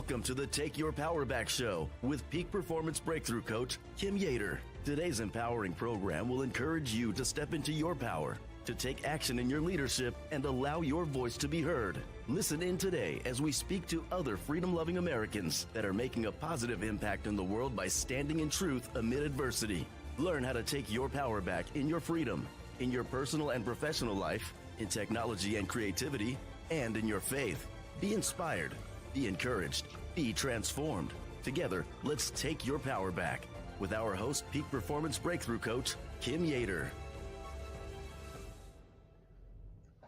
Welcome to the Take Your Power Back Show with Peak Performance Breakthrough Coach Kim Yeater. Today's empowering program will encourage you to step into your power, to take action in your leadership, and allow your voice to be heard. Listen in today as we speak to other freedom-loving Americans that are making a positive impact in the world by standing in truth amid adversity. Learn how to take your power back in your freedom, in your personal and professional life, in technology and creativity, and in your faith. Be inspired. Be encouraged. Be transformed. Together, let's take your power back with our host, Peak Performance Breakthrough Coach, Kim Yeater.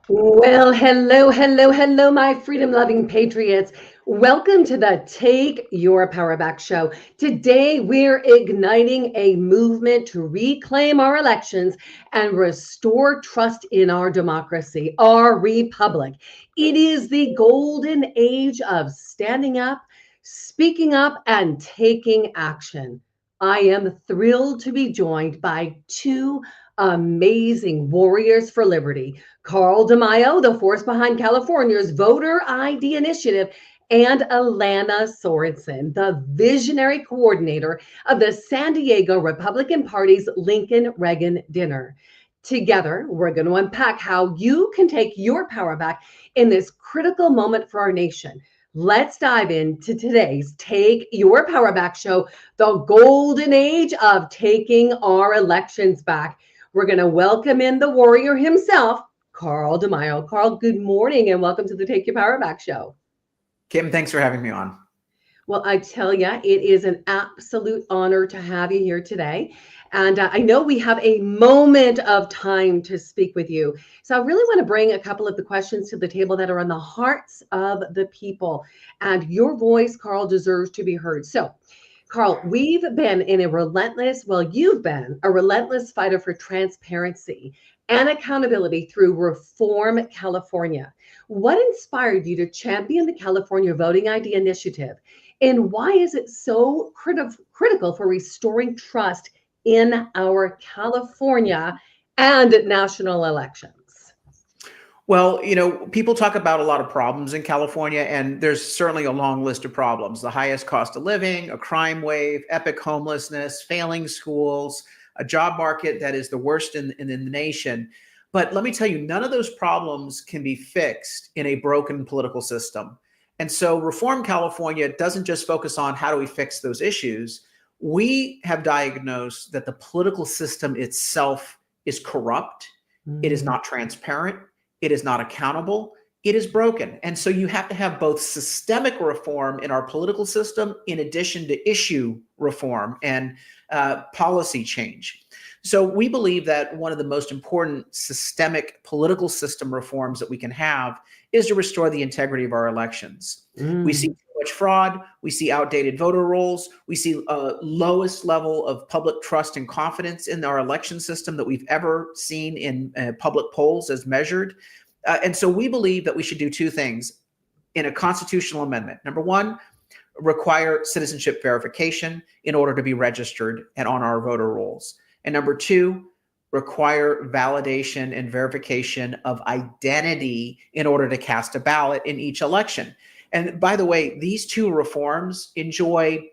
Well, hello, my freedom-loving patriots. Welcome to the Take Your Power Back Show. Today, we're igniting a movement to reclaim our elections and restore trust in our democracy, our republic. It is the golden age of standing up, speaking up, and taking action. I am thrilled to be joined by two amazing warriors for liberty. Carl DeMaio, the force behind California's voter ID initiative, and Alana Sorenson, the visionary coordinator of the San Diego Republican Party's Lincoln-Reagan dinner. Together, we're going to unpack how you can take your power back in this critical moment for our nation. Let's dive into today's Take Your Power Back show, the golden age of taking our elections back. We're going to welcome in the warrior himself, Carl DeMaio. Carl, good morning and welcome to the Take Your Power Back show. Kim, thanks for having me on. Well, I tell you, it is an absolute honor to have you here today. And I know we have a moment of time to speak with you. So I really want to bring a couple of the questions to the table that are on the hearts of the people. And your voice, Carl, deserves to be heard. So, Carl, you've been a relentless fighter for transparency and accountability through Reform California. What inspired you to champion the California Voting ID Initiative? And why is it so critical for restoring trust in our California and national elections? Well, people talk about a lot of problems in California, and there's certainly a long list of problems. The highest cost of living, a crime wave, epic homelessness, failing schools, a job market that is the worst in the nation. But let me tell you, none of those problems can be fixed in a broken political system. And so Reform California doesn't just focus on how do we fix those issues. We have diagnosed that the political system itself is corrupt. It is not transparent. It is not accountable. It is broken. And so you have to have both systemic reform in our political system in addition to issue reform and policy change. So we believe that one of the most important systemic political system reforms that we can have is to restore the integrity of our elections. We see too much fraud. We see outdated voter rolls. We see lowest level of public trust and confidence in our election system that we've ever seen in public polls as measured. And so we believe that we should do two things in a constitutional amendment. Number one, require citizenship verification in order to be registered and on our voter rolls. And number two, require validation and verification of identity in order to cast a ballot in each election. And by the way, these two reforms enjoy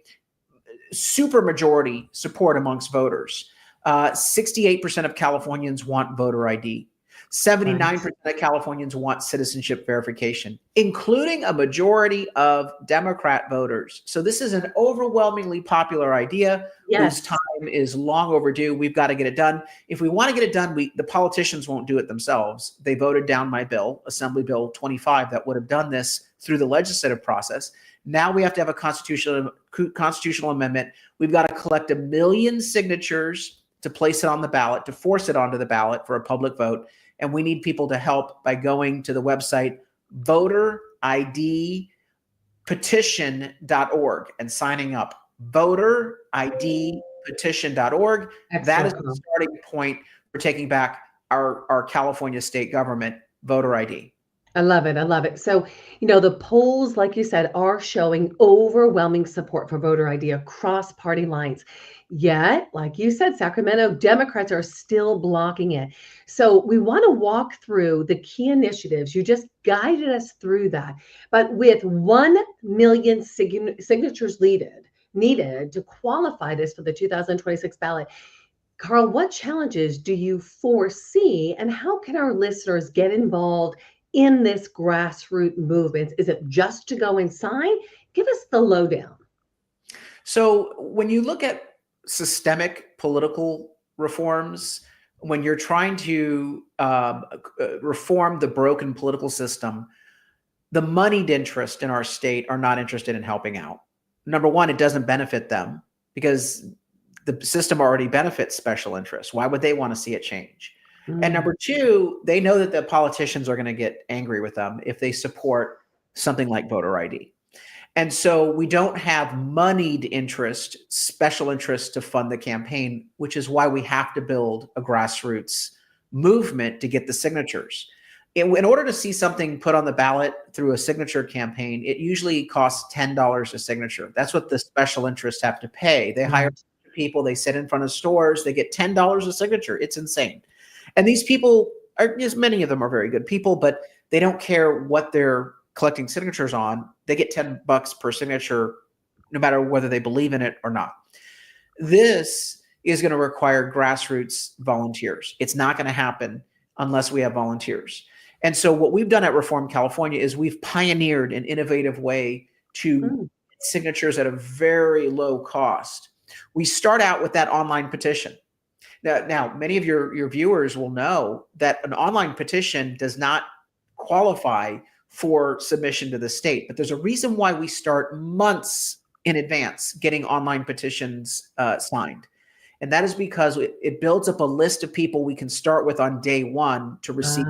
supermajority support amongst voters. 68% of Californians want voter ID. 79% of Californians want citizenship verification, including a majority of Democrat voters. So this is an overwhelmingly popular idea whose time is long overdue. We've got to get it done. If we want to get it done, the politicians won't do it themselves. They voted down my bill, Assembly Bill 25, that would have done this through the legislative process. Now we have to have a constitutional amendment. We've got to collect 1 million signatures to place it on the ballot, to force it onto the ballot for a public vote. And we need people to help by going to the website voteridpetition.org and signing up. Voteridpetition.org. That is the starting point for taking back our California state government voter ID. I love it. I love it. So, the polls, like you said, are showing overwhelming support for voter ID across party lines. Yet, like you said, Sacramento Democrats are still blocking it. So, we want to walk through the key initiatives. You just guided us through that. But with 1 million signatures needed to qualify this for the 2026 ballot, Carl, what challenges do you foresee, and how can our listeners get involved in this grassroots movement? Is it just to go and sign? Give us the lowdown. So when you look at systemic political reforms, when you're trying to reform the broken political system, the moneyed interest in our state are not interested in helping out. Number one, it doesn't benefit them because the system already benefits special interests. Why would they want to see it change? And number two, they know that the politicians are going to get angry with them if they support something like voter ID. And so we don't have moneyed interest, special interest to fund the campaign, which is why we have to build a grassroots movement to get the signatures. In order to see something put on the ballot through a signature campaign, it usually costs $10 a signature. That's what the special interests have to pay. They hire people, they sit in front of stores, they get $10 a signature. It's insane. And these people many of them are very good people, but they don't care what they're collecting signatures on. They get $10 per signature, no matter whether they believe in it or not. This is going to require grassroots volunteers. It's not going to happen unless we have volunteers. And so what we've done at Reform California is we've pioneered an innovative way to get signatures at a very low cost. We start out with that online petition. Now, many of your viewers will know that an online petition does not qualify for submission to the state, but there's a reason why we start months in advance getting online petitions signed. And that is because it builds up a list of people we can start with on day one to receive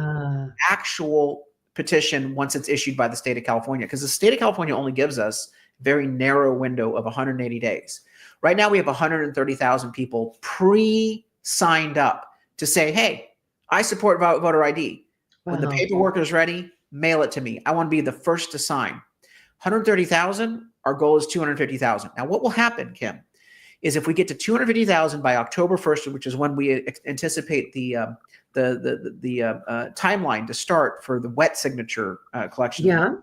actual petition once it's issued by the state of California, because the state of California only gives us a very narrow window of 180 days. Right now, we have 130,000 people pre-signed up to say, hey, I support voter ID. When the paperwork is ready, mail it to me. I want to be the first to sign. 130,000, our goal is 250,000. Now, what will happen, Kim, is if we get to 250,000 by October 1st, which is when we anticipate the timeline to start for the wet signature collection.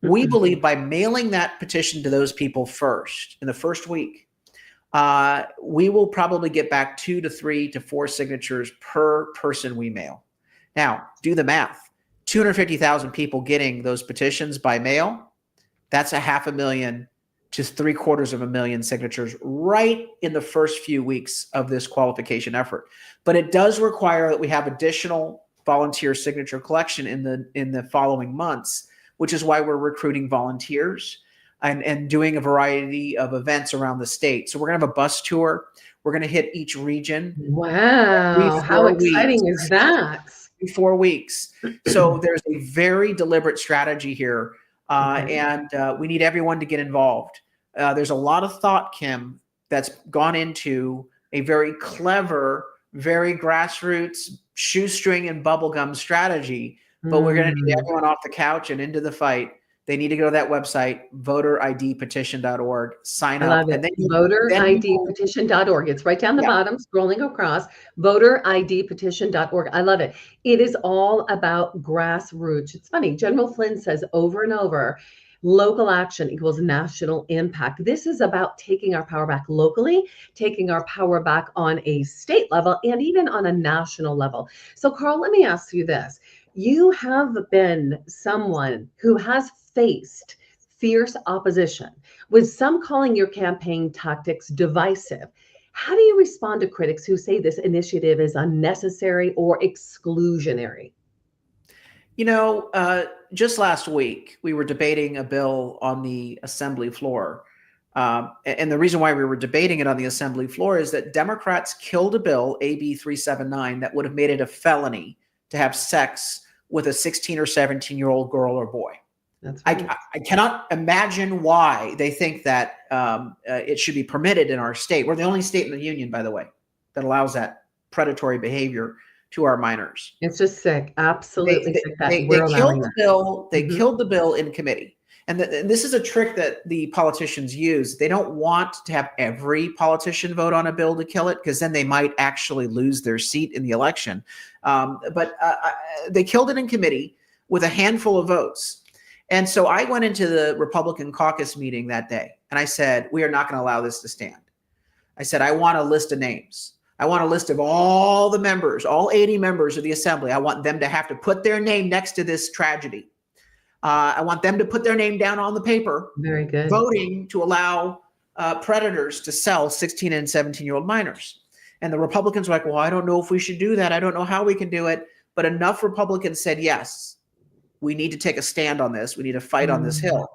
We believe by mailing that petition to those people first, in the first week, we will probably get back 2 to 3 to 4 signatures per person we mail. Now, do the math. 250,000 people getting those petitions by mail, that's 500,000 to 750,000 signatures right in the first few weeks of this qualification effort. But it does require that we have additional volunteer signature collection in the following months, which is why we're recruiting volunteers and doing a variety of events around the state. So we're going to have a bus tour. We're going to hit each region. Wow. How exciting is that? 4 weeks. So there's a very deliberate strategy here. And we need everyone to get involved. There's a lot of thought, Kim, that's gone into a very clever, very grassroots shoestring and bubblegum strategy. But we're going to need everyone off the couch and into the fight. They need to go to that website, voteridpetition.org, sign up. And then voteridpetition.org. It's right down the bottom, scrolling across, voteridpetition.org. I love it. It is all about grassroots. It's funny. General Flynn says over and over, local action equals national impact. This is about taking our power back locally, taking our power back on a state level, and even on a national level. So, Carl, let me ask you this. You have been someone who has faced fierce opposition, with some calling your campaign tactics divisive. How do you respond to critics who say this initiative is unnecessary or exclusionary? Just last week, we were debating a bill on the assembly floor. And the reason why we were debating it on the assembly floor is that Democrats killed a bill, AB 379, that would have made it a felony to have sex with a 16 or 17-year-old girl or boy. That's right. I cannot imagine why they think that it should be permitted in our state. We're the only state in the union, by the way, that allows that predatory behavior to our minors. It's just sick. Absolutely sick that They we're allowing killed that. the bill. They Mhm. killed the bill in committee. And this is a trick that the politicians use. They don't want to have every politician vote on a bill to kill it, because then they might actually lose their seat in the election. But they killed it in committee with a handful of votes. And so I went into the Republican caucus meeting that day and I said, we are not going to allow this to stand. I said, I want a list of names. I want a list of all the members, all 80 members of the assembly. I want them to have to put their name next to this tragedy. I want them to put their name down on the paper, Very good. voting to allow predators to sell 16 and 17-year-old minors. And the Republicans were like, well, I don't know if we should do that. I don't know how we can do it. But enough Republicans said, yes, we need to take a stand on this. We need to fight on this hill.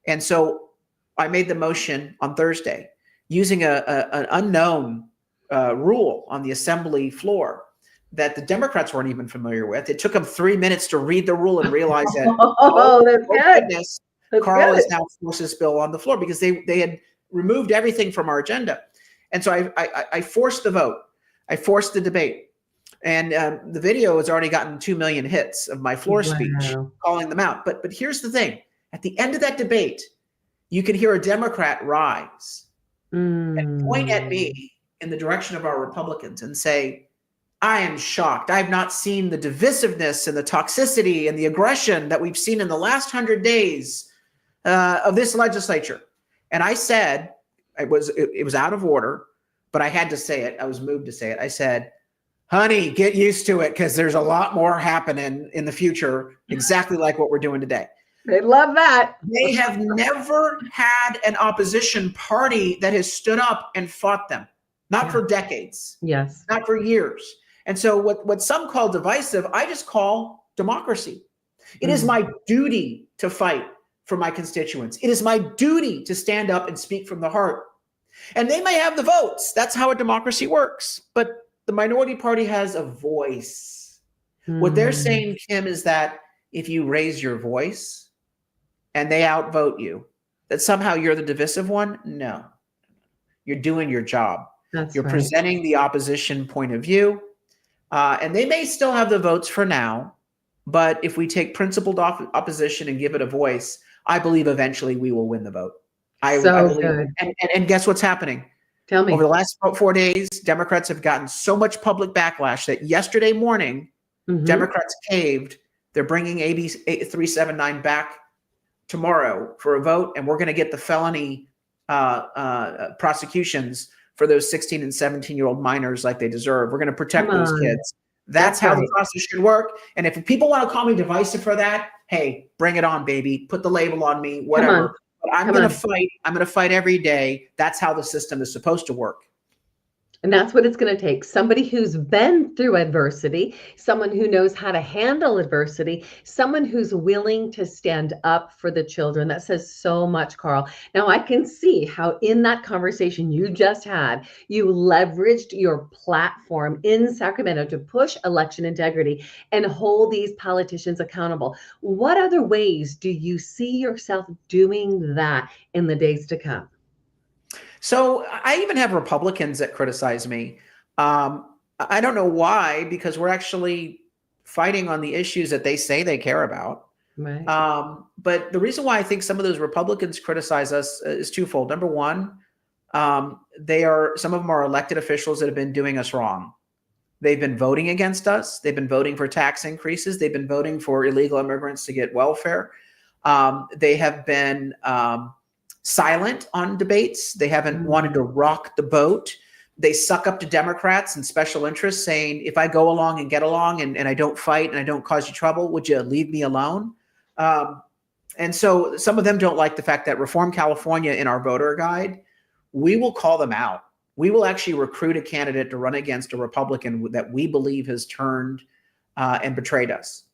And so I made the motion on Thursday using an unknown rule on the assembly floor that the Democrats weren't even familiar with. It took them 3 minutes to read the rule and realize that, that's good. goodness, That's Carl good. has now forced this bill on the floor, because they had removed everything from our agenda. And so I forced the vote. I forced the debate. And the video has already gotten 2 million hits of my floor speech calling them out. But here's the thing. At the end of that debate, you could hear a Democrat rise and point at me in the direction of our Republicans and say, I am shocked. I have not seen the divisiveness and the toxicity and the aggression that we've seen in the last 100 days of this legislature. And I said, it was out of order, but I had to say it. I was moved to say it. I said, honey, get used to it, because there's a lot more happening in the future, exactly like what we're doing today. They love that. They have never had an opposition party that has stood up and fought them, not for decades, not for years. And so what some call divisive, I just call democracy. It is my duty to fight for my constituents. It is my duty to stand up and speak from the heart. And they may have the votes. That's how a democracy works. But the minority party has a voice. What they're saying, Kim, is that if you raise your voice and they outvote you, that somehow you're the divisive one. No, you're doing your job. You're presenting the opposition point of view. And they may still have the votes for now, but if we take principled opposition and give it a voice, I believe eventually we will win the vote. I believe. Good. And guess what's happening? Tell me. Over the last 4 days, Democrats have gotten so much public backlash that yesterday morning, Democrats caved. They're bringing AB 379 back tomorrow for a vote, and we're going to get the felony prosecutions for those 16 and 17-year-old minors like they deserve. We're going to protect those kids. That's how the process should work. And if people want to call me divisive for that, hey, bring it on, baby. Put the label on me, whatever. But I'm going to fight. I'm going to fight every day. That's how the system is supposed to work. And that's what it's going to take. Somebody who's been through adversity, someone who knows how to handle adversity, someone who's willing to stand up for the children. That says so much, Carl. Now, I can see how in that conversation you just had, you leveraged your platform in Sacramento to push election integrity and hold these politicians accountable. What other ways do you see yourself doing that in the days to come? So I even have Republicans that criticize me. I don't know why, because we're actually fighting on the issues that they say they care about. Right. But the reason why I think some of those Republicans criticize us is twofold. Number one, some of them are elected officials that have been doing us wrong. They've been voting against us. They've been voting for tax increases. They've been voting for illegal immigrants to get welfare. They have been silent on debates. They haven't wanted to rock the boat. They suck up to Democrats and special interests saying, if I go along and get along and I don't fight and I don't cause you trouble, would you leave me alone? And so some of them don't like the fact that Reform California in our voter guide, we will call them out. We will actually recruit a candidate to run against a Republican that we believe has turned and betrayed us.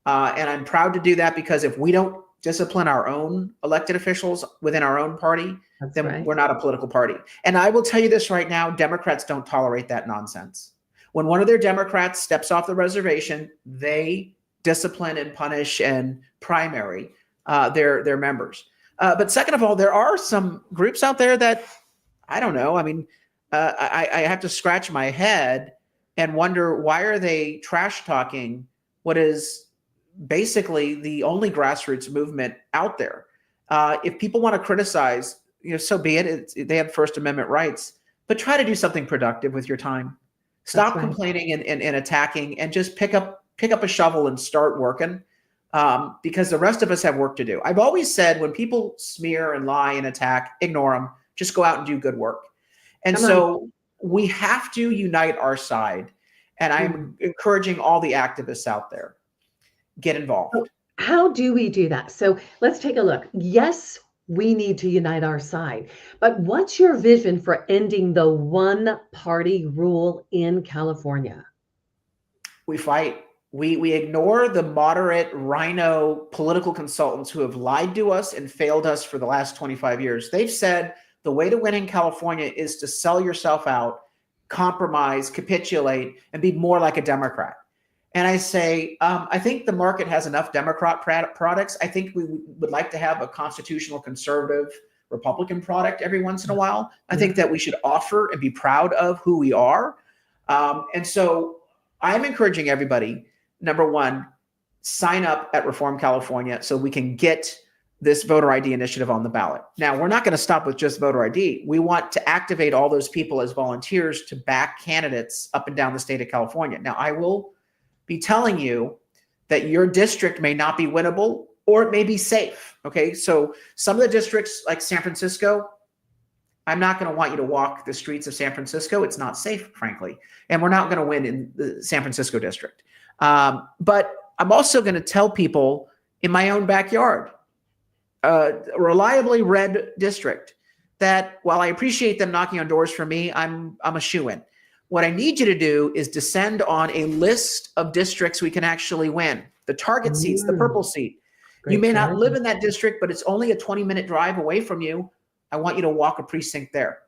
And I'm proud to do that, because if we don't discipline our own elected officials within our own party, then we're not a political party. And I will tell you this right now, Democrats don't tolerate that nonsense. When one of their Democrats steps off the reservation, they discipline and punish and primary their members. But second of all, there are some groups out there that, I don't know, I mean, I have to scratch my head and wonder, why are they trash talking what is basically the only grassroots movement out there? If people want to criticize, so be it. They have First Amendment rights, but try to do something productive with your time. Stop complaining and attacking, and just pick up a shovel and start working, because the rest of us have work to do. I've always said, when people smear and lie and attack, ignore them. Just go out and do good work. And so we have to unite our side. And I'm encouraging all the activists out there, get involved. How do we do that? So let's take a look. Yes, we need to unite our side. But what's your vision for ending the one-party rule in California? We fight. We ignore the moderate rhino political consultants who have lied to us and failed us for the last 25 years. They've said the way to win in California is to sell yourself out, compromise, capitulate, and be more like a Democrat. And I say, I think the market has enough Democrat products. I think we would like to have a constitutional conservative Republican product every once in a while. I think that we should offer and be proud of who we are. And so I'm encouraging everybody, number one, sign up at Reform California so we can get this voter ID initiative on the ballot. Now, we're not going to stop with just voter ID. We want to activate all those people as volunteers to back candidates up and down the state of California. Now, I will be telling you that your district may not be winnable, or it may be safe. Okay. So some of the districts like San Francisco, I'm not going to want you to walk the streets of San Francisco. It's not safe, frankly. And we're not going to win in the San Francisco district. But I'm also going to tell people in my own backyard, a reliably red district, that while I appreciate them knocking on doors for me, I'm a shoo-in. What I need you to do is descend on a list of districts we can actually win. The target seats, the purple seat. You may not live in that district, but it's only a 20-minute drive away from you. I want you to walk a precinct there.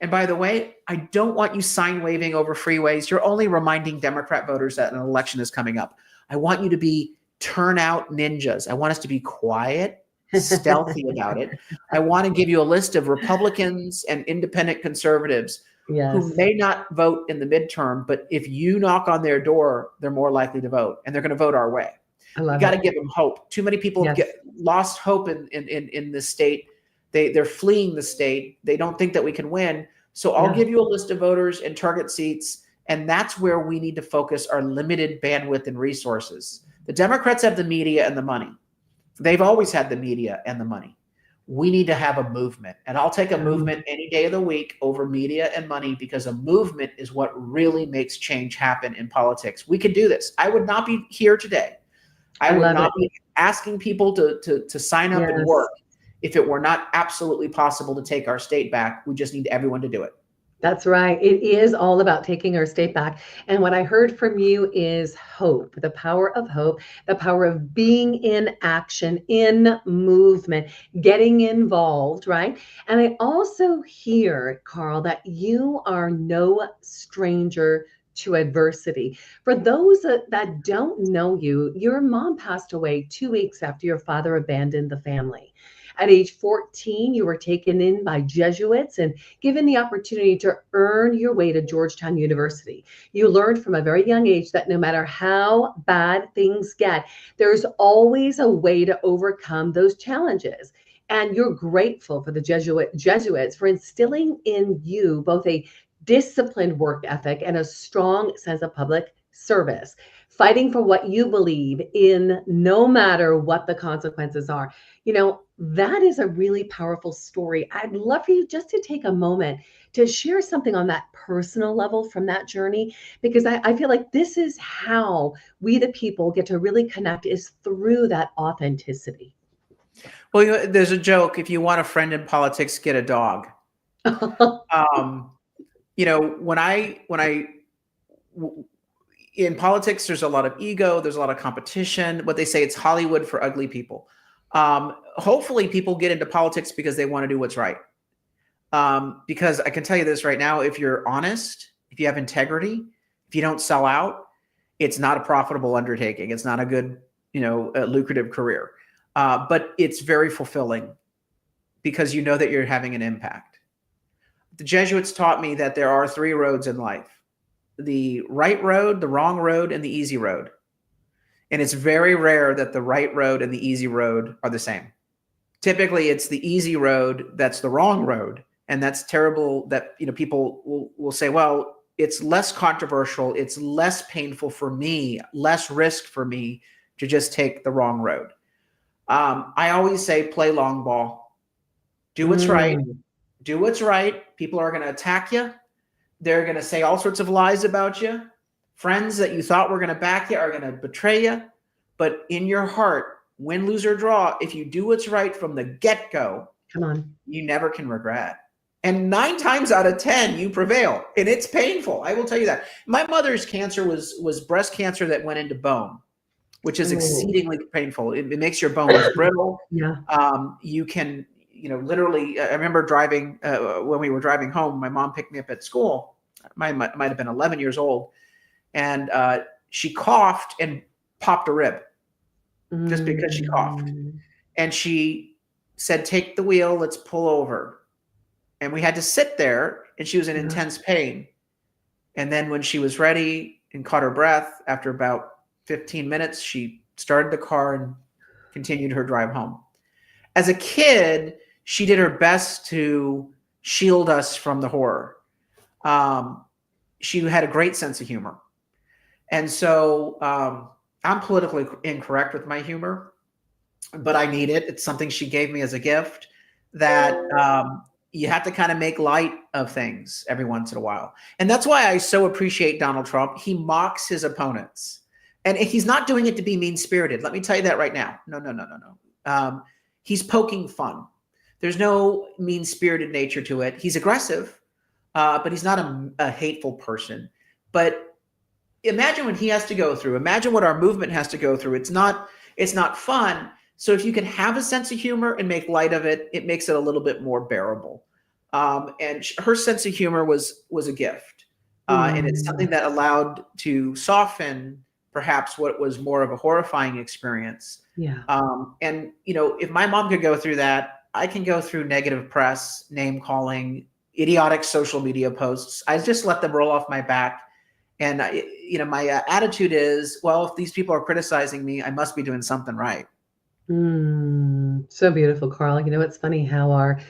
And by the way, I don't want you sign waving over freeways. You're only reminding Democrat voters that an election is coming up. I want you to be turnout ninjas. I want us to be quiet, stealthy about it. I want to give you a list of Republicans and independent conservatives who may not vote in the midterm, but if you knock on their door, they're more likely to vote, and they're going to vote our way. You got to give them hope. Too many people get lost hope in the state. They're fleeing the state. They don't think that we can win. So I'll give you a list of voters and target seats, and that's where we need to focus our limited bandwidth and resources. The Democrats have the media and the money. They've always had the media and the money. We need to have a movement, and I'll take a movement any day of the week over media and money, because a movement is what really makes change happen in politics. We can do this. I would not be here today. I would not be asking people to sign up and work if it were not absolutely possible to take our state back. We just need everyone to do it. That's right. It is all about taking our state back. And what I heard from you is hope, the power of hope, the power of being in action, in movement, getting involved, right? And I also hear, Carl, that you are no stranger to adversity. For those that don't know you, your mom passed away 2 weeks after your father abandoned the family. At age 14, you were taken in by Jesuits and given the opportunity to earn your way to Georgetown University. You learned from a very young age that no matter how bad things get, there's always a way to overcome those challenges. And you're grateful for the Jesuits for instilling in you both a disciplined work ethic and a strong sense of public service, fighting for what you believe in, no matter what the consequences are. You know, that is a really powerful story. I'd love for you just to take a moment to share something on that personal level from that journey, because I feel like this is how we, the people, get to really connect, is through that authenticity. Well, there's a joke: if you want a friend in politics, get a dog. In politics, there's a lot of ego, there's a lot of competition. What they say, it's Hollywood for ugly people. Hopefully people get into politics because they want to do what's right. Because I can tell you this right now, if you're honest, if you have integrity, if you don't sell out, it's not a profitable undertaking. It's not a good, lucrative career. But it's very fulfilling because you know that you're having an impact. The Jesuits taught me that there are 3 roads in life: the right road, the wrong road, and the easy road. And it's very rare that the right road and the easy road are the same. Typically, it's the easy road that's the wrong road. And that's terrible that, people will say, well, it's less controversial. It's less painful for me, less risk for me to just take the wrong road. I always say, play long ball. Do what's right. Do what's right. People are going to attack you. They're going to say all sorts of lies about you. Friends that you thought were going to back you are going to betray you. But in your heart, win, lose, or draw, if you do what's right from the get-go, come on, you never can regret. And 9 times out of 10, you prevail. And it's painful. I will tell you that. My mother's cancer was breast cancer that went into bone, which is exceedingly painful. It makes your bones brittle. Yeah. You can, literally, I remember driving, when we were driving home, my mom picked me up at school. I might have been 11 years old. And she coughed and popped a rib just because she coughed. And she said, take the wheel, let's pull over. And we had to sit there, and she was in intense pain. And then when she was ready and caught her breath, after about 15 minutes, she started the car and continued her drive home. As a kid, she did her best to shield us from the horror. She had a great sense of humor. And so I'm politically incorrect with my humor, but I need it. It's something she gave me as a gift that you have to kind of make light of things every once in a while. And that's why I so appreciate Donald Trump. He mocks his opponents. And he's not doing it to be mean-spirited. Let me tell you that right now. No. He's poking fun. There's no mean-spirited nature to it. He's aggressive, but he's not a hateful person. But imagine what he has to go through. Imagine what our movement has to go through. It's not fun. So if you can have a sense of humor and make light of it, it makes it a little bit more bearable. And her sense of humor was a gift. And it's something that allowed to soften perhaps what was more of a horrifying experience. Yeah. And, if my mom could go through that, I can go through negative press, name calling, idiotic social media posts. I just let them roll off my back. And, my attitude is, well, if these people are criticizing me, I must be doing something right. So beautiful, Carl. It's funny how our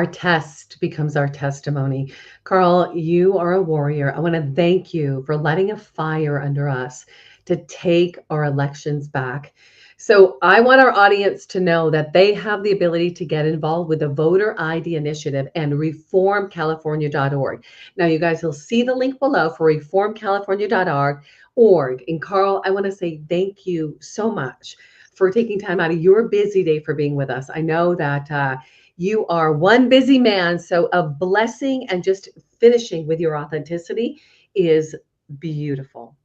test becomes our testimony. Carl, you are a warrior. I want to thank you for lighting a fire under us to take our elections back. So I want our audience to know that they have the ability to get involved with the Voter ID Initiative and reformcalifornia.org. Now, you guys will see the link below for reformcalifornia.org. And Carl, I want to say thank you so much for taking time out of your busy day for being with us. I know that you are one busy man, so a blessing, and just finishing with your authenticity is beautiful.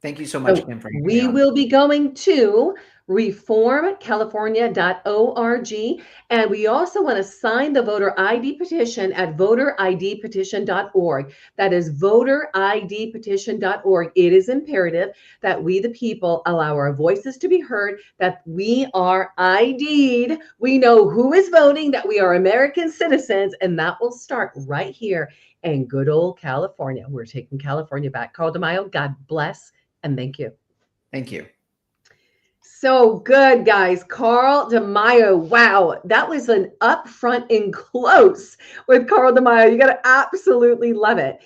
Thank you so much, Kim, for having me We on. will be going to reformcalifornia.org. And we also want to sign the voter ID petition at voteridpetition.org. That is voteridpetition.org. It is imperative that we, the people, allow our voices to be heard, that we are ID'd. We know who is voting, that we are American citizens, and that will start right here in good old California. We're taking California back. Carl DeMaio, God bless, and thank you. Thank you. So good, guys. Carl DeMaio. Wow, that was an upfront and close with Carl DeMaio. You got to absolutely love it.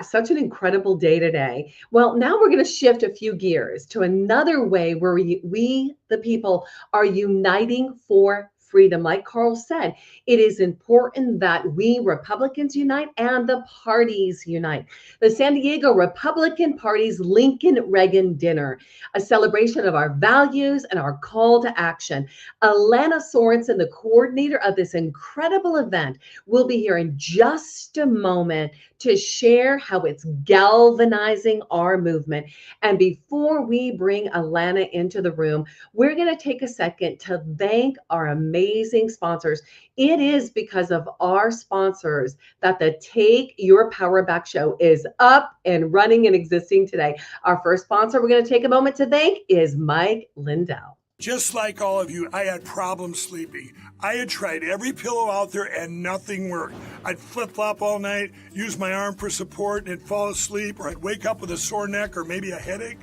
Such an incredible day today. Well, now we're going to shift a few gears to another way where we, the people, are uniting for freedom. Like Carl said, it is important that we Republicans unite and the parties unite. The San Diego Republican Party's Lincoln-Reagan dinner, a celebration of our values and our call to action. Alana Sorenson, the coordinator of this incredible event, will be here in just a moment to share how it's galvanizing our movement. And before we bring Alana into the room, we're going to take a second to thank our amazing sponsors. It is because of our sponsors that the Take Your Power Back show is up and running and existing today. Our first sponsor we're going to take a moment to thank is Mike Lindell. Just like all of you, I had problems sleeping. I had tried every pillow out there and nothing worked. I'd flip-flop all night, use my arm for support, and fall asleep, or I'd wake up with a sore neck or maybe a headache.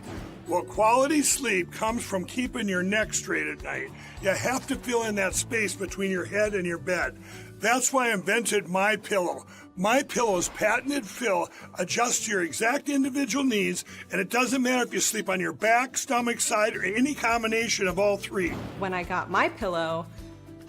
Well, quality sleep comes from keeping your neck straight at night. You have to fill in that space between your head and your bed. That's why I invented My Pillow. My Pillow's patented fill adjusts to your exact individual needs, and it doesn't matter if you sleep on your back, stomach, side, or any combination of all three. When I got My Pillow,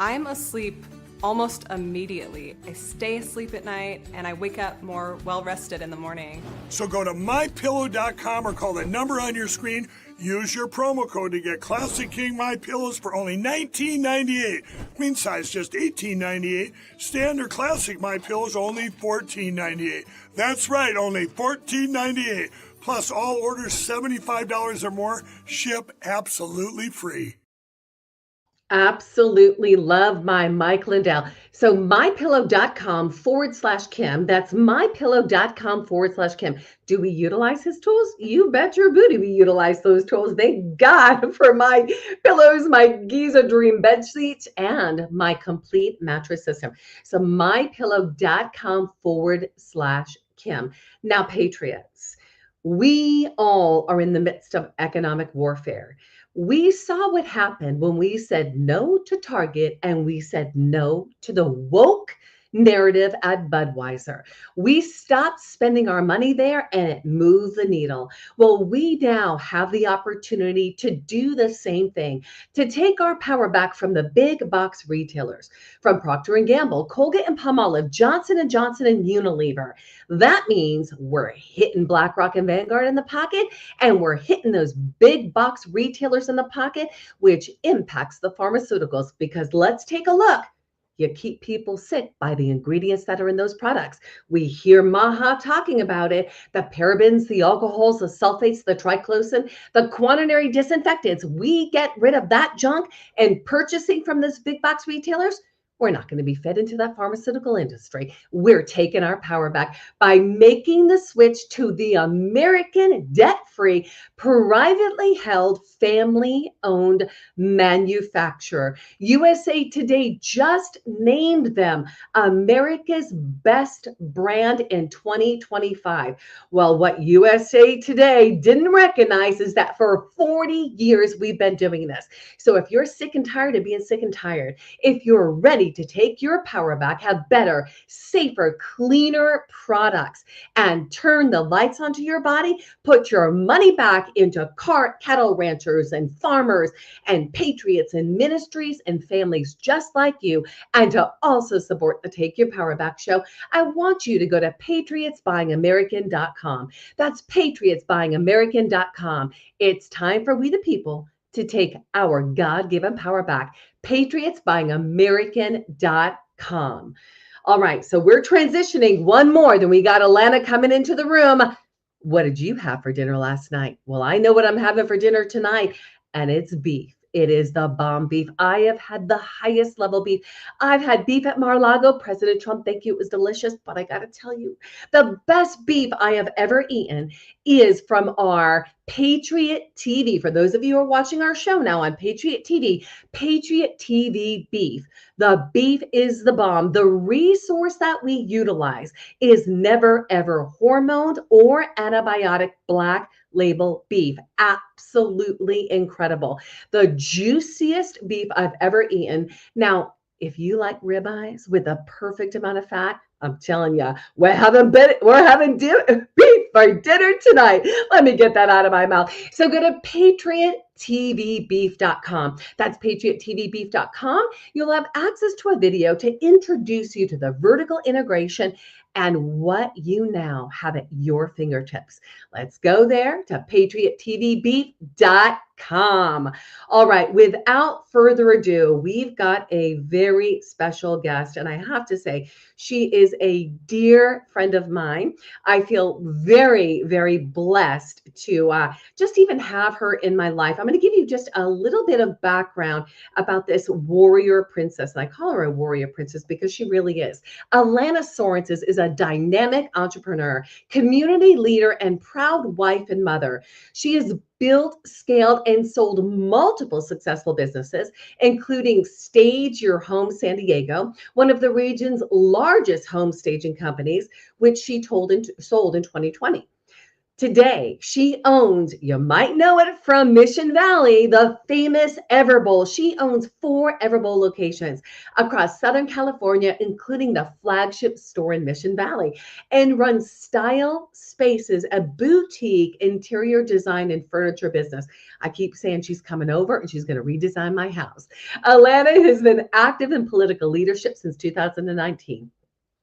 I'm asleep almost immediately. I stay asleep at night and I wake up more well-rested in the morning. So go to mypillow.com or call the number on your screen. Use your promo code to get Classic King My Pillows for only $19.98. Queen size just $18.98. Standard Classic My Pillows only $14.98. That's right, only $14.98. Plus all orders $75 or more ship absolutely free. Absolutely love my Mike Lindell. So mypillow.com/Kim. That's mypillow.com/Kim. Do we utilize his tools? You bet your booty we utilize those tools. Thank God for my pillows, my Giza Dream bed sheets, and my complete mattress system. So mypillow.com/Kim. Now, Patriots, we all are in the midst of economic warfare. We saw what happened when we said no to Target and we said no to the woke narrative at Budweiser. We stopped spending our money there and it moved the needle. Well, we now have the opportunity to do the same thing, to take our power back from the big box retailers, from Procter & Gamble, Colgate and Palmolive, Johnson & Johnson and Unilever. That means we're hitting BlackRock and Vanguard in the pocket, and we're hitting those big box retailers in the pocket, which impacts the pharmaceuticals, because let's take a look. You keep people sick by the ingredients that are in those products. We hear Maha talking about it. The parabens, the alcohols, the sulfates, the triclosan, the quaternary disinfectants. We get rid of that junk, and purchasing from those big box retailers, we're not going to be fed into that pharmaceutical industry. We're taking our power back by making the switch to the American debt-free, privately held, family-owned manufacturer. USA Today just named them America's best brand in 2025. Well, what USA Today didn't recognize is that for 40 years we've been doing this. So if you're sick and tired of being sick and tired, if you're ready to take your power back, have better, safer, cleaner products, and turn the lights onto your body, put your money back into cattle ranchers and farmers and patriots and ministries and families just like you, and to also support the Take Your Power Back show, I want you to go to patriotsbuyingamerican.com. That's patriotsbuyingamerican.com. It's time for we the people to take our God-given power back. patriotsbuyingamerican.com. All right, so we're transitioning one more. Then we got Alana coming into the room. What did you have for dinner last night? Well, I know what I'm having for dinner tonight, and it's beef. It is the bomb beef. I have had the highest level beef. I've had beef at Mar-a-Lago. President Trump, thank you. It was delicious. But I got to tell you, the best beef I have ever eaten is from our Patriot TV. For those of you who are watching our show now on Patriot TV, Patriot TV beef. The beef is the bomb. The resource that we utilize is never, ever hormoned or antibiotic black label beef. Absolutely incredible. The juiciest beef I've ever eaten. Now, if you like ribeyes with a perfect amount of fat, I'm telling you, we're having beef for dinner tonight. Let me get that out of my mouth. So go to patriotvbeef.com. That's patriotvbeef.com. You'll have access to a video to introduce you to the vertical integration and what you now have at your fingertips. Let's go there to patriotvbeef.com. All right, without further ado, we've got a very special guest, and I have to say, she is a dear friend of mine. I feel very, very blessed to just even have her in my life. I'm going to give you just a little bit of background about this warrior princess. And I call her a warrior princess because she really is. Alana Sorenson is a dynamic entrepreneur, community leader, and proud wife and mother. She is built, scaled, and sold multiple successful businesses, including Stage Your Home San Diego, one of the region's largest home staging companies, which she sold in 2020. Today, she owns, you might know it from Mission Valley, the famous Everbowl. She owns 4 Everbowl locations across Southern California, including the flagship store in Mission Valley, and runs Style Spaces, a boutique interior design and furniture business. I keep saying she's coming over and she's going to redesign my house. Alana has been active in political leadership since 2019,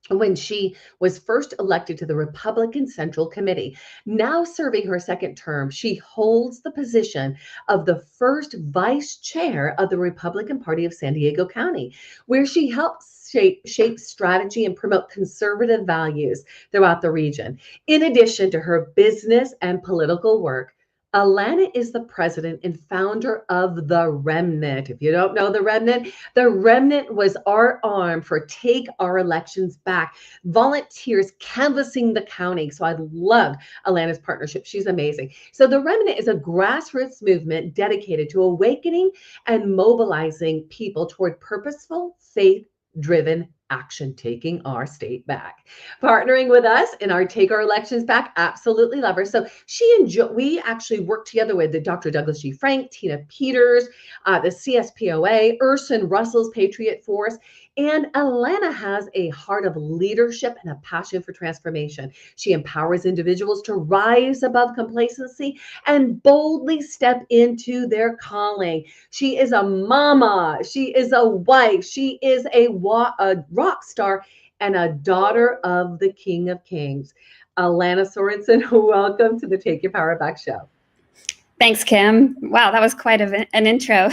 when she was first elected to the Republican Central Committee. Now serving her second term, she holds the position of the first vice chair of the Republican Party of San Diego County, where she helps shape strategy and promote conservative values throughout the region. In addition to her business and political work, Alana is the president and founder of The Remnant. If you don't know The Remnant was our arm for Take Our Elections Back, volunteers canvassing the county. So I love Alana's partnership. She's amazing. So The Remnant is a grassroots movement dedicated to awakening and mobilizing people toward purposeful, faith-driven action, taking our state back. Partnering with us in our Take Our Elections Back, absolutely love her. So we actually worked together with the Dr. Douglas G. Frank, Tina Peters, the CSPOA, Urson Russell's Patriot Force, and Alana has a heart of leadership and a passion for transformation. She empowers individuals to rise above complacency and boldly step into their calling. She is a mama. She is a wife. She is a rock star and a daughter of the King of Kings. Alana Sorenson, welcome to the Take Your Power Back show. Thanks, Kim. Wow, that was quite an intro.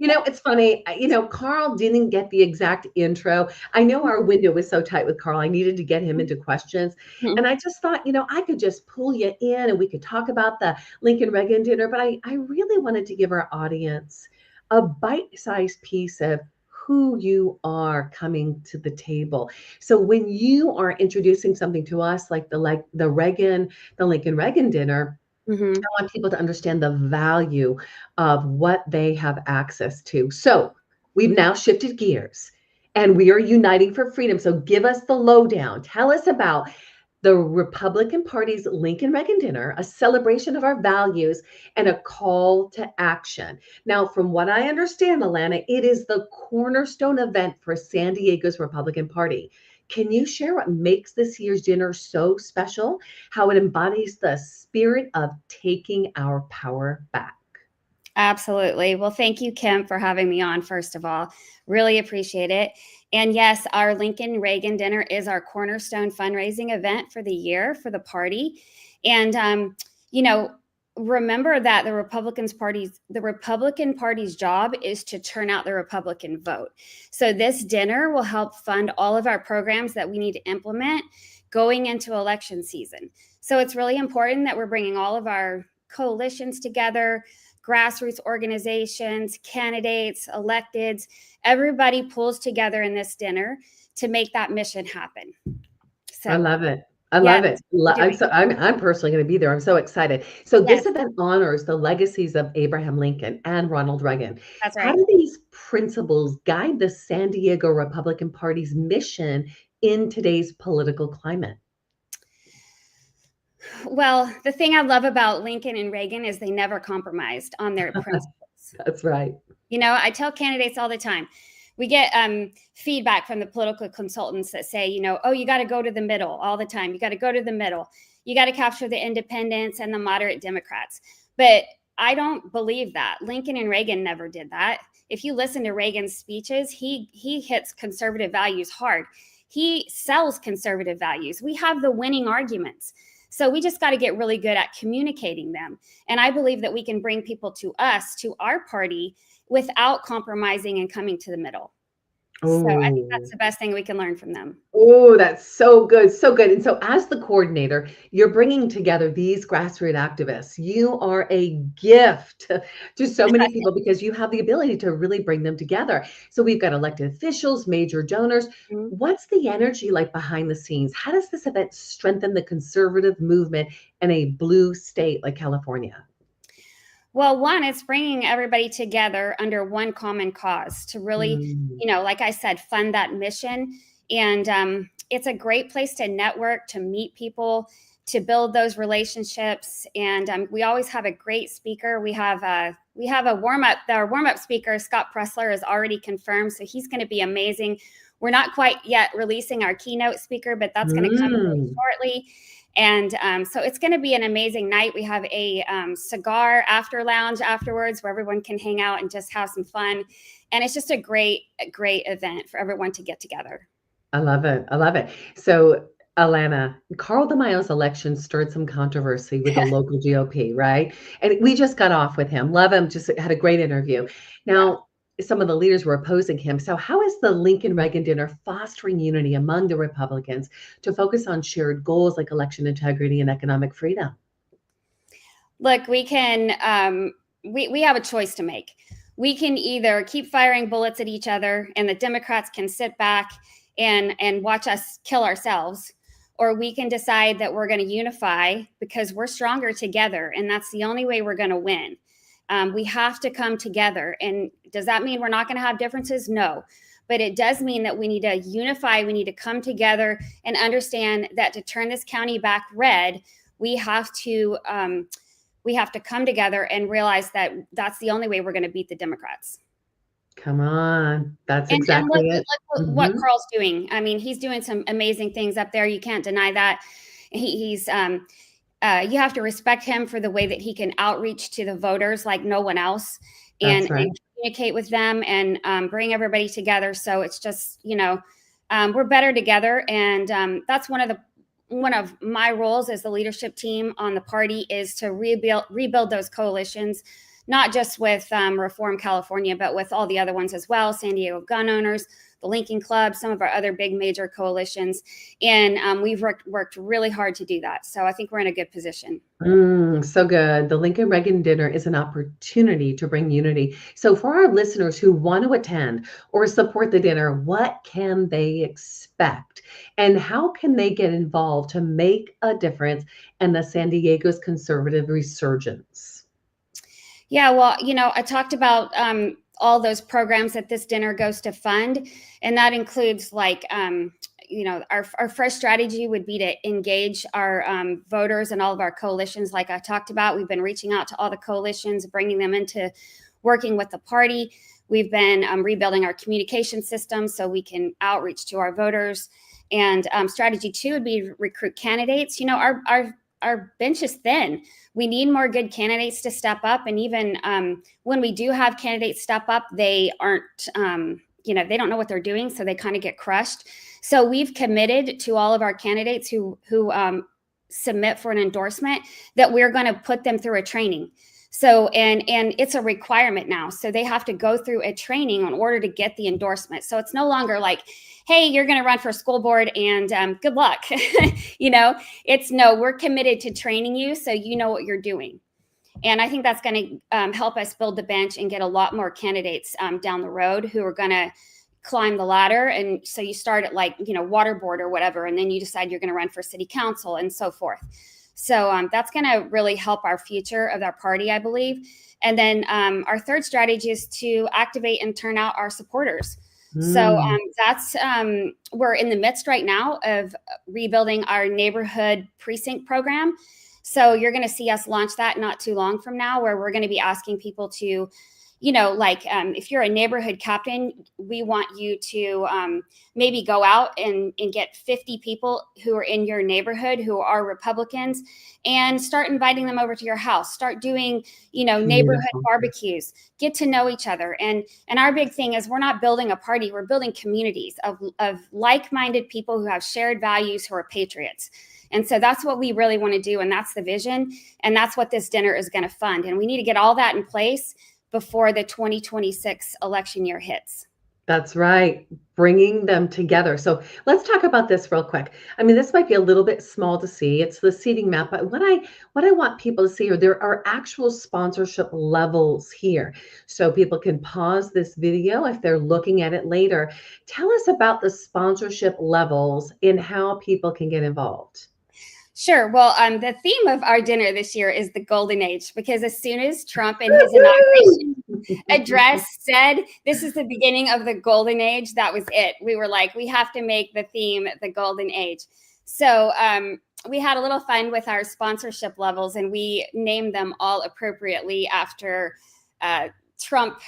It's funny. Carl didn't get the exact intro. I know our window was so tight with Carl. I needed to get him into questions. And I just thought, I could just pull you in and we could talk about the Lincoln Reagan dinner. But I really wanted to give our audience a bite-sized piece of who you are coming to the table. So when you are introducing something to us, like the Lincoln Reagan dinner, I want people to understand the value of what they have access to. So we've now shifted gears and we are uniting for freedom. So give us the lowdown. Tell us about the Republican Party's Lincoln Reagan dinner, a celebration of our values and a call to action. Now, from what I understand, Alana, it is the cornerstone event for San Diego's Republican Party. Can you share what makes this year's dinner so special? How it embodies the spirit of taking our power back? Absolutely. Well, thank you, Kim, for having me on, first of all. Really appreciate it. And yes, our Lincoln Reagan dinner is our cornerstone fundraising event for the year for the party. And, remember that the Republican Party's job is to turn out the Republican vote. So this dinner will help fund all of our programs that we need to implement going into election season. So it's really important that we're bringing all of our coalitions together, grassroots organizations, candidates, electeds, everybody pulls together in this dinner to make that mission happen. So I love it. I love it. I'm personally going to be there. I'm so excited. So this event honors the legacies of Abraham Lincoln and Ronald Reagan. That's right. How do these principles guide the San Diego Republican Party's mission in today's political climate? Well, the thing I love about Lincoln and Reagan is they never compromised on their principles. That's right. I tell candidates all the time, we get feedback from the political consultants that say, you got to go to the middle all the time. You got to go to the middle. You got to capture the independents and the moderate Democrats. But I don't believe that. Lincoln and Reagan never did that. If you listen to Reagan's speeches, he hits conservative values hard. He sells conservative values. We have the winning arguments. So we just got to get really good at communicating them. And I believe that we can bring people to us, to our party, without compromising and coming to the middle. So I think Oh, that's the best thing we can learn from them. oh, that's so good, so good. And so, as the coordinator, you're bringing together these grassroots activists. You are a gift to so many people because you have the ability to really bring them together. So, we've got elected officials, major donors. Mhm. What's the energy like behind the scenes? How does this event strengthen the conservative movement in a blue state like California? Well, one, it's bringing everybody together under one common cause to really, Mm, like I said, fund that mission. And it's a great place to network, to meet people, to build those relationships. And we always have a great speaker. We have a warm up. Our warm up speaker, Scott Pressler, is already confirmed, so he's going to be amazing. We're not quite yet releasing our keynote speaker, but that's going to come really mm. shortly. And so it's going to be an amazing night. We have a cigar after lounge afterwards where everyone can hang out and just have some fun. And it's just a great event for everyone to get together. I love it. I love it. So, Alana, Carl DeMaio's election stirred some controversy with the local GOP, right? And we just got off with him. Love him. Just had a great interview. Yeah. Now, some of the leaders were opposing him. So, how is the Lincoln Reagan dinner fostering unity among the Republicans to focus on shared goals like election integrity and economic freedom? Look, we can we have a choice to make. We can either keep firing bullets at each other and the Democrats can sit back and watch us kill ourselves, or we can decide that we're going to unify because we're stronger together, and that's the only way we're going to win. We have to come together. And does that mean we're not going to have differences? No. But it does mean that we need to unify. We need to come together and understand that to turn this county back red, we have to come together and realize that that's the only way we're going to beat the Democrats. Come on. That's And exactly look it. what Mhm. Carl's doing. I mean, he's doing some amazing things up there. You can't deny that. He's you have to respect him for the way that he can outreach to the voters like no one else, That's right. and communicate with them and bring everybody together. So it's just, we're better together. And that's one of my roles as the leadership team on the party is to rebuild those coalitions, not just with Reform California, but with all the other ones as well, San Diego Gun Owners, the Lincoln Club, some of our other big major coalitions. And we've worked really hard to do that. So I think we're in a good position. So good. The Lincoln Reagan dinner is an opportunity to bring unity. So, for our listeners who want to attend or support the dinner, what can they expect? And how can they get involved to make a difference in the San Diego's conservative resurgence? Yeah, well, I talked about all those programs that this dinner goes to fund, and that includes our first strategy would be to engage our voters and all of our coalitions. Like I talked about, we've been reaching out to all the coalitions, bringing them into working with the party. We've been rebuilding our communication system so we can outreach to our voters. And strategy 2 would be recruit candidates. Our bench is thin. We need more good candidates to step up. And even when we do have candidates step up, they aren't, they don't know what they're doing. So they kind of get crushed. So we've committed to all of our candidates who submit for an endorsement that we're going to put them through a training. So, and it's a requirement now. So they have to go through a training in order to get the endorsement. So it's no longer like, hey, you're going to run for school board and good luck. It's no, we're committed to training you so you know what you're doing. And I think that's going to help us build the bench and get a lot more candidates down the road who are going to climb the ladder. And so you start at water board or whatever, and then you decide you're going to run for city council and so forth. So that's going to really help our future of our party, I believe. And then our third strategy is to activate and turn out our supporters. So that's we're in the midst right now of rebuilding our neighborhood precinct program. So you're going to see us launch that not too long from now, where we're going to be asking people to, if you're a neighborhood captain, we want you to maybe go out and get 50 people who are in your neighborhood who are Republicans and start inviting them over to your house. Start doing, neighborhood barbecues, get to know each other. And our big thing is we're not building a party, we're building communities of like-minded people who have shared values, who are patriots. And so that's what we really want to do. And that's the vision. And that's what this dinner is going to fund. And we need to get all that in place before the 2026 election year hits. That's right. Bringing them together. So let's talk about this real quick. I mean, this might be a little bit small to see. It's the seating map, but what I want people to see are there are actual sponsorship levels here. So people can pause this video if they're looking at it later. Tell us about the sponsorship levels and how people can get involved. Sure. Well, the theme of our dinner this year is the golden age, because as soon as Trump in his inauguration address said this is the beginning of the golden age, that was it. We were like, we have to make the theme the golden age. So we had a little fun with our sponsorship levels, and we named them all appropriately after Trump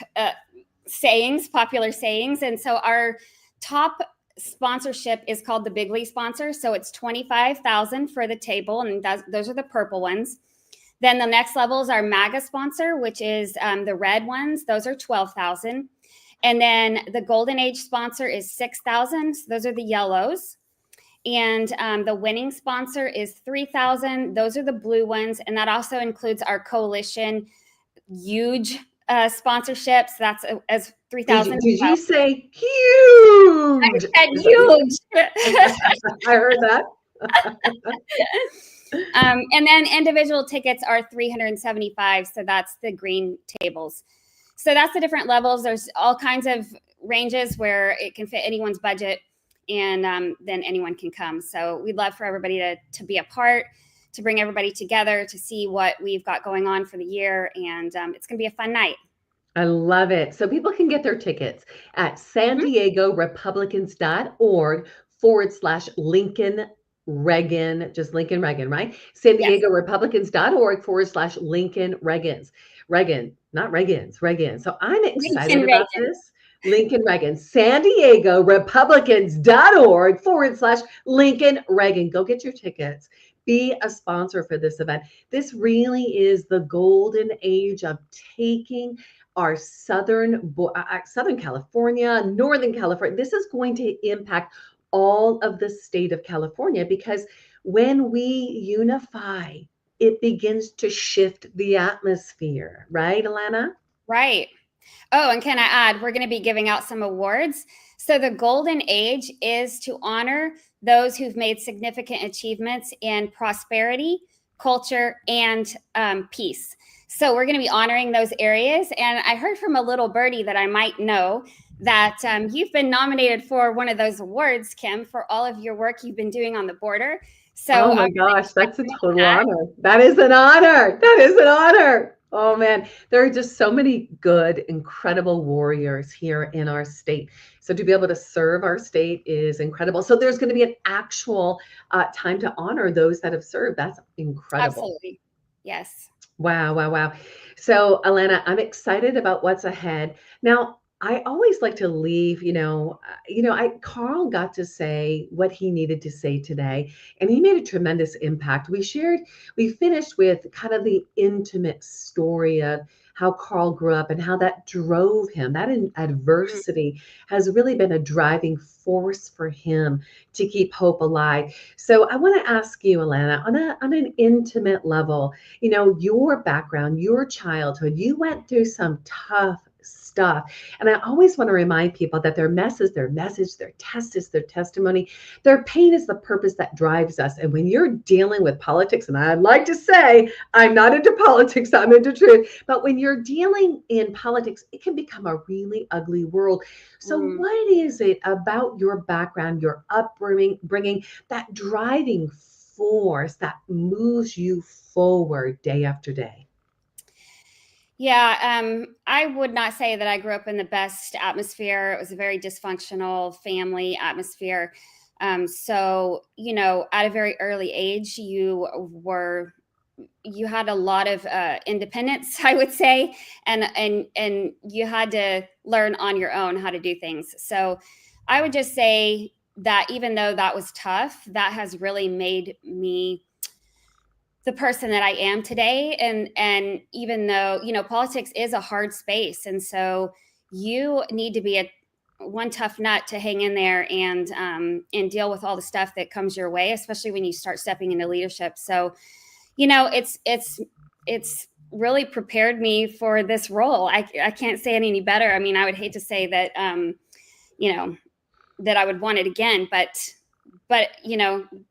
sayings, popular sayings. And so our top sponsorship is called the Bigly sponsor. So it's $25,000 for the table, and those are the purple ones. Then the next level is our MAGA sponsor, which is the red ones. Those are $12,000. And then the Golden Age sponsor is $6,000. So those are the yellows. And the winning sponsor is $3,000. Those are the blue ones. And that also includes our coalition huge sponsorships. That's as $3,000. Did you say huge? I said huge. I heard that. And then individual tickets are $375. So that's the green tables. So that's the different levels. There's all kinds of ranges where it can fit anyone's budget, and then anyone can come. So we'd love for everybody to be a part, to bring everybody together, to see what we've got going on for the year. And it's going to be a fun night. I love it. So people can get their tickets at SanDiegoRepublicans.org/Lincoln Reagan, just Lincoln Reagan, right? SanDiegoRepublicans.org/Lincoln Reagans. Reagan, not Reagans, Reagan. So I'm excited Lincoln about Reagan. this. Lincoln Reagan, SanDiegoRepublicans.org/Lincoln Reagan. Go get your tickets. Be a sponsor for this event. This really is the golden age of taking our Southern California, Northern California. This is going to impact all of the state of California, because when we unify, it begins to shift the atmosphere. Right, Alana? Right. Oh, and can I add, we're going to be giving out some awards. So the Golden Age is to honor those who've made significant achievements in prosperity, culture, and peace. So we're going to be honoring those areas. And I heard from a little birdie that I might know that you've been nominated for one of those awards, Kim, for all of your work you've been doing on the border. So, oh my gosh, that's a total honor. That is an honor. That is an honor. Oh man, there are just so many good, incredible warriors here in our state. So to be able to serve our state is incredible. So there's going to be an actual time to honor those that have served. That's incredible. Absolutely. Yes. Wow, wow, wow. So Alana, I'm excited about what's ahead. Now, I always like to leave, Carl got to say what he needed to say today, and he made a tremendous impact. We finished with kind of the intimate story of how Carl grew up and how that drove him. That adversity has really been a driving force for him to keep hope alive. So I want to ask you, Alana, on an intimate level, your background, your childhood, you went through some tough stuff. And I always want to remind people that their mess is their message, their test is their testimony, their pain is the purpose that drives us. And when you're dealing with politics, and I'd like to say, I'm not into politics, I'm into truth, but when you're dealing in politics, it can become a really ugly world. So what is it about your background, your upbringing, that driving force that moves you forward day after day? Yeah, I would not say that I grew up in the best atmosphere. It was a very dysfunctional family atmosphere. So, at a very early age, you had a lot of independence, I would say, and you had to learn on your own how to do things. So I would just say that even though that was tough, that has really made me the person that I am today. And even though, politics is a hard space. And so you need to be one tough nut to hang in there and deal with all the stuff that comes your way, especially when you start stepping into leadership. So, it's really prepared me for this role. I can't say it any better. I mean, I would hate to say that, that I would want it again. But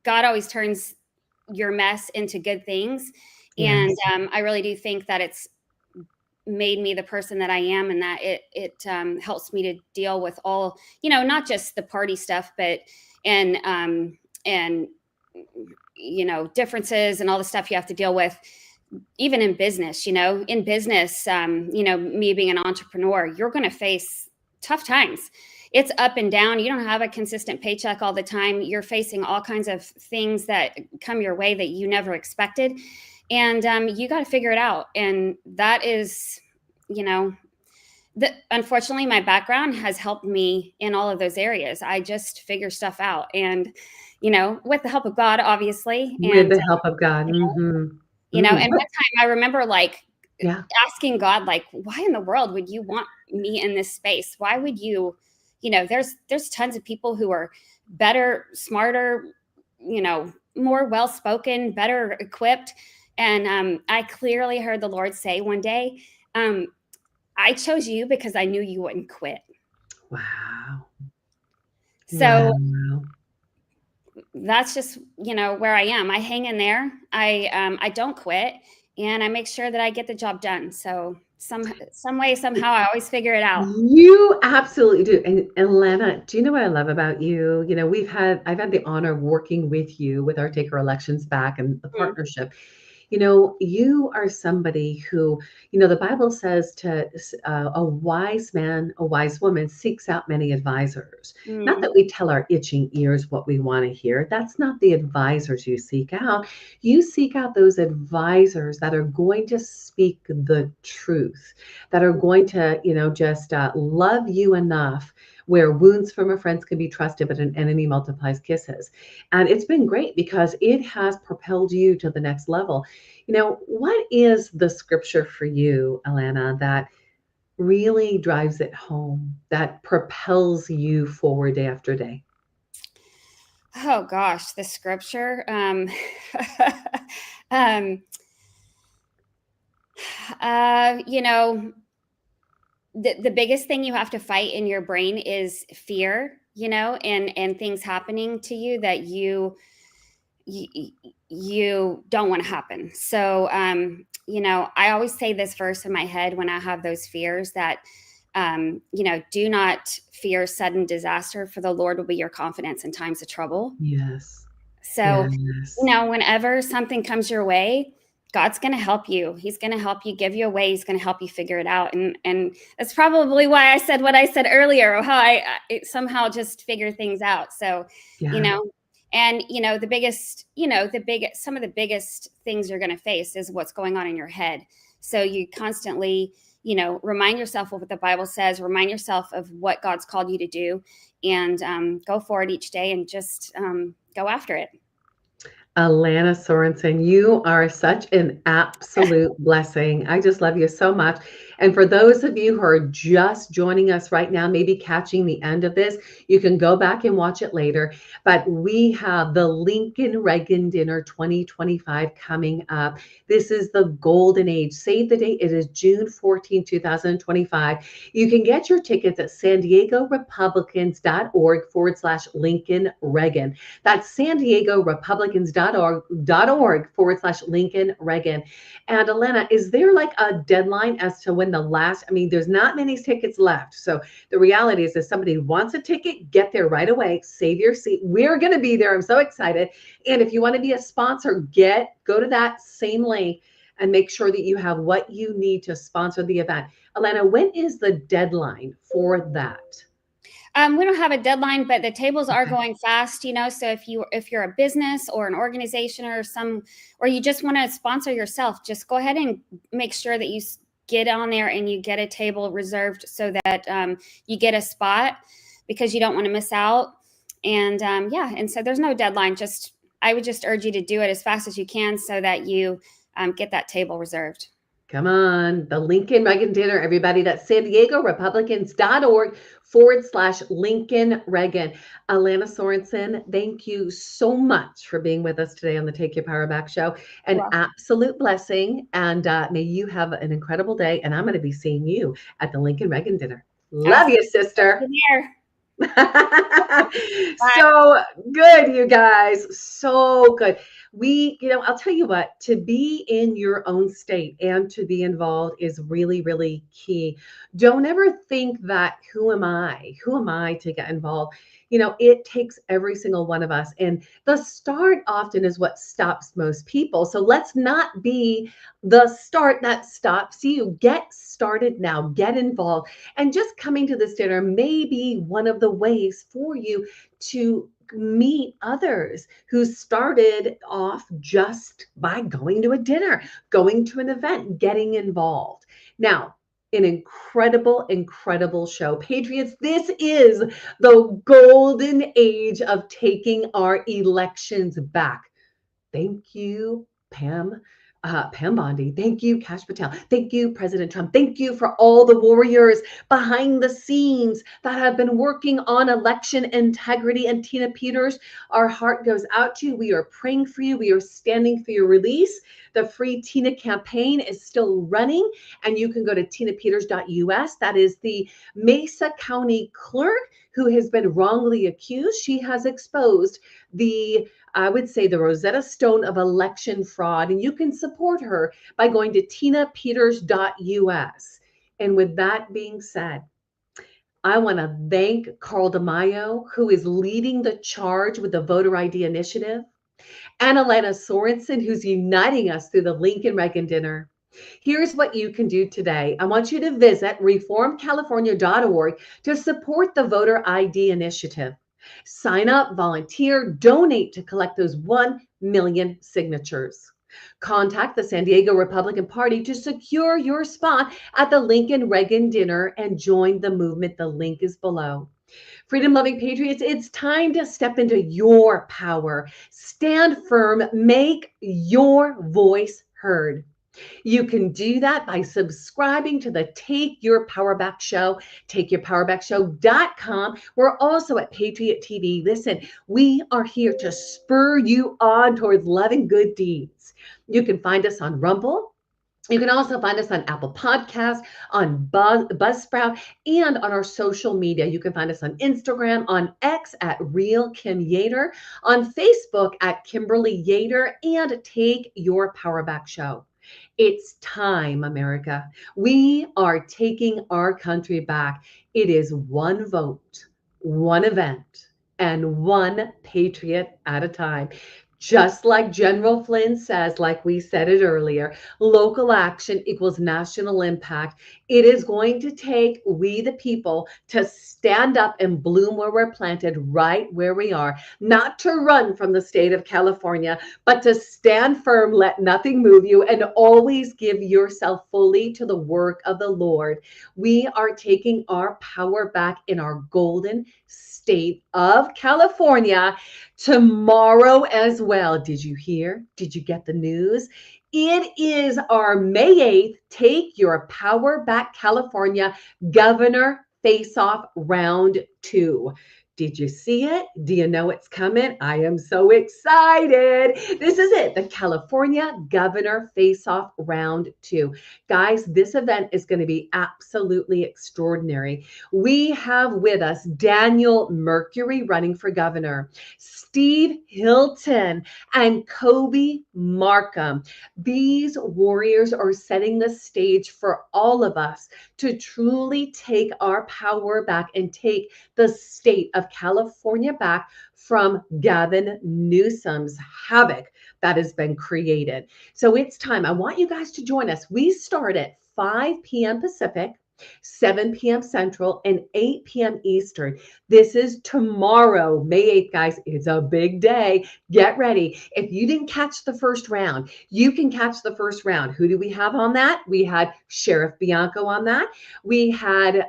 God always turns your mess into good things. Yes. And I really do think that it's made me the person that I am, and that it helps me to deal with all, not just the party stuff, but and differences and all the stuff you have to deal with, even in business. Me being an entrepreneur, you're going to face tough times. It's up and down. You don't have a consistent paycheck all the time. You're facing all kinds of things that come your way that you never expected. And you got to figure it out. And that is, unfortunately, my background has helped me in all of those areas. I just figure stuff out. And, with the help of God, obviously. With the help of God. And one time I remember asking God, why in the world would you want me in this space? Why would you, there's tons of people who are better, smarter, more well-spoken, better equipped. And I clearly heard the Lord say one day, I chose you because I knew you wouldn't quit. Wow. So that's just, where I am. I hang in there. I don't quit, and I make sure that I get the job done. So some way, somehow, I always figure it out. You absolutely do. And Alana, do you know what I love about you? I've had the honor of working with you with our Take Our Elections Back and the partnership. You are somebody who, the Bible says to a wise man, a wise woman seeks out many advisors. Not that we tell our itching ears what we want to hear. That's not the advisors you seek out. You seek out those advisors that are going to speak the truth, that are going to, just love you enough where wounds from a friend can be trusted, but an enemy multiplies kisses. And it's been great because it has propelled you to the next level. What is the scripture for you, Alana, that really drives it home, that propels you forward day after day? Oh gosh, the scripture. The biggest thing you have to fight in your brain is fear, and things happening to you that you don't want to happen. So, I always say this verse in my head when I have those fears that, do not fear sudden disaster, for the Lord will be your confidence in times of trouble. Yes. So, whenever something comes your way, God's going to help you. He's going to help you, give you a way. He's going to help you figure it out. And that's probably why I said what I said earlier, or how I somehow just figure things out. So, and, the biggest, some of the biggest things you're going to face is what's going on in your head. So you constantly, remind yourself of what the Bible says, remind yourself of what God's called you to do, and go forward each day and just go after it. Alana Sorenson, you are such an absolute blessing. I just love you so much. And for those of you who are just joining us right now, maybe catching the end of this, you can go back and watch it later. But we have the Lincoln Reagan Dinner 2025 coming up. This is the golden age. Save the date. It is June 14, 2025. You can get your tickets at SanDiegoRepublicans.org/Lincoln Reagan. That's SanDiegoRepublicans.org/Lincoln Reagan. And Alana, is there like a deadline as to when there's not many tickets left. So the reality is if somebody wants a ticket, get there right away, save your seat. We're going to be there. I'm so excited. And if you want to be a sponsor, go to that same link and make sure that you have what you need to sponsor the event. Alana, when is the deadline for that? We don't have a deadline, but the tables are going fast, so if you're a business or an organization or you just want to sponsor yourself, just go ahead and make sure that you get on there and you get a table reserved so that you get a spot, because you don't want to miss out. And and so there's no deadline. I would just urge you to do it as fast as you can so that you get that table reserved. Come on, the Lincoln Reagan Dinner, everybody. That's SanDiegoRepublicans.org/Lincoln Reagan. Alana Sorenson, thank you so much for being with us today on the Take Your Power Back show. An absolute blessing. And may you have an incredible day. And I'm going to be seeing you at the Lincoln Reagan Dinner. Love you, sister. So good, you guys. So good. I'll tell you what, to be in your own state and to be involved is really, really key. Don't ever think that, who am I? Who am I to get involved? It takes every single one of us. And the start often is what stops most people. So let's not be the start that stops you. Get started now, get involved. And just coming to this dinner may be one of the ways for you to meet others who started off just by going to a dinner, going to an event, getting involved. Now, an incredible, incredible show. Patriots, this is the golden age of taking our elections back. Thank you, Pam Bondi. Thank you, Kash Patel. Thank you, President Trump. Thank you for all the warriors behind the scenes that have been working on election integrity. And Tina Peters, our heart goes out to you. We are praying for you. We are standing for your release. The Free Tina campaign is still running, and you can go to tinapeters.us. That is the Mesa County clerk who has been wrongly accused. She has exposed I would say the Rosetta Stone of election fraud, and you can support her by going to tinapeters.us. And with that being said, I want to thank Carl DeMaio, who is leading the charge with the Voter ID Initiative, and Alana Sorenson, who's uniting us through the Lincoln Reagan dinner. Here's what you can do today. I want you to visit reformcalifornia.org to support the Voter ID Initiative. Sign up, volunteer, donate to collect those 1 million signatures. Contact the San Diego Republican Party to secure your spot at the Lincoln Reagan dinner and join the movement. The link is below. Freedom-loving patriots, it's time to step into your power. Stand firm, make your voice heard. You can do that by subscribing to the Take Your Power Back Show, takeyourpowerbackshow.com. We're also at Patriot TV. Listen, we are here to spur you on towards loving good deeds. You can find us on Rumble. You can also find us on Apple Podcasts, on Buzzsprout, and on our social media. You can find us on Instagram, on X at Real Kim Yeater, on Facebook at Kimberly Yeater, and Take Your Power Back Show. It's time, America. We are taking our country back. It is one vote, one event, and one patriot at a time. Just like General Flynn says, like we said it earlier, local action equals national impact. It is going to take we the people to stand up and bloom where we're planted, right where we are, not to run from the state of California, but to stand firm, let nothing move you, and always give yourself fully to the work of the Lord. We are taking our power back in our golden state of California tomorrow as well. Did you hear? Did you get the news? It is our May 8th Take Your Power Back California Governor Face-Off Round 2. Did you see it? Do you know it's coming? I am so excited. This is it, the California Governor Face-Off Round 2. Guys, this event is going to be absolutely extraordinary. We have with us Daniel Mercury running for governor, Steve Hilton, and Kobe Markham. These warriors are setting the stage for all of us to truly take our power back and take the state of California back from Gavin Newsom's havoc that has been created. So it's time. I want you guys to join us. We start at 5 p.m. Pacific, 7 p.m. Central, and 8 p.m. Eastern. This is tomorrow, May 8th, guys. It's a big day. Get ready. If you didn't catch the first round, you can catch the first round. Who do we have on that? We had Sheriff Bianco on that. We had,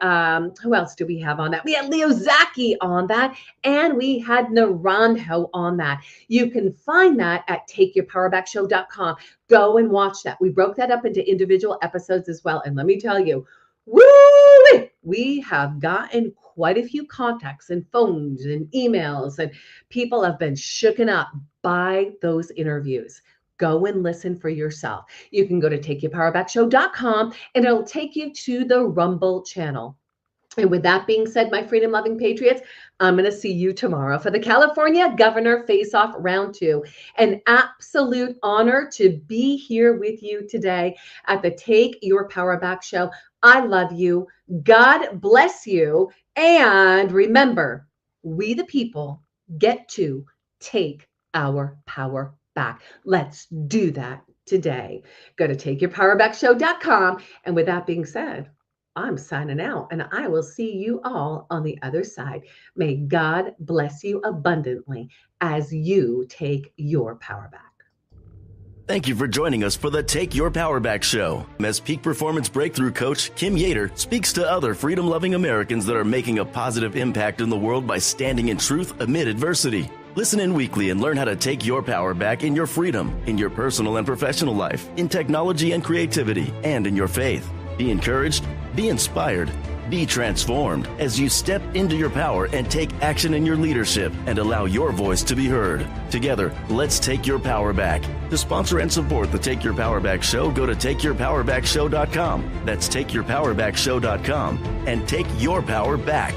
who else do we have on that? We had Leo Zaki on that. And we had Naranjo on that. You can find that at takeyourpowerbackshow.com. Go and watch that. We broke that up into individual episodes as well. And let me tell you, woo! We have gotten quite a few contacts and phones and emails, and people have been shooken up by those interviews. Go and listen for yourself. You can go to takeyourpowerbackshow.com and it'll take you to the Rumble channel. And with that being said, my freedom-loving patriots, I'm going to see you tomorrow for the California Governor Face-Off Round 2. An absolute honor to be here with you today at the Take Your Power Back show. I love you. God bless you. And remember, we the people get to take our power back. Let's do that today. Go to takeyourpowerbackshow.com. And with that being said, I'm signing out, and I will see you all on the other side. May God bless you abundantly as you take your power back. Thank you for joining us for the Take Your Power Back show. As Peak Performance Breakthrough Coach Kim Yeater speaks to other freedom-loving Americans that are making a positive impact in the world by standing in truth amid adversity. Listen in weekly and learn how to take your power back in your freedom, in your personal and professional life, in technology and creativity, and in your faith. Be encouraged, be inspired, be transformed as you step into your power and take action in your leadership and allow your voice to be heard. Together, let's take your power back. To sponsor and support the Take Your Power Back show, go to takeyourpowerbackshow.com. That's takeyourpowerbackshow.com and take your power back.